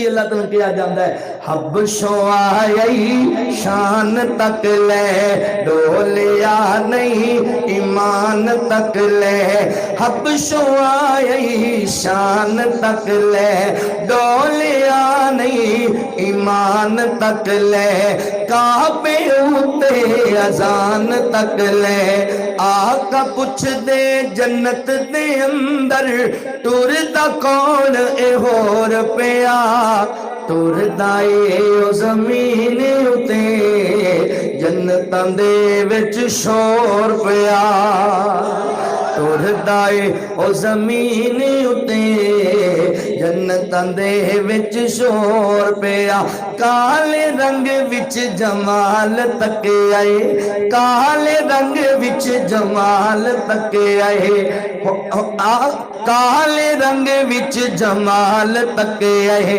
अल्लाह तो किया जाता है हबशों आई शान तक ले डोलिया नहीं ईमान तक ले हबशों आई शान तक ले डोलिया नहीं ईमान तक ले काबे उते अजान तक ले आका पुछ दे जन्नत दे अंदर टुरदा कौन ए होर पिया टुरदा ए जमीन उते जन्नतां दे विच शोर पिया टुरदा ए जमीन उते जन्नतां दे विच शोर पिया काले रंग विच जमाल तक आए काले रंग विच जमाल तक आए काले रंग विच जमाल तक आए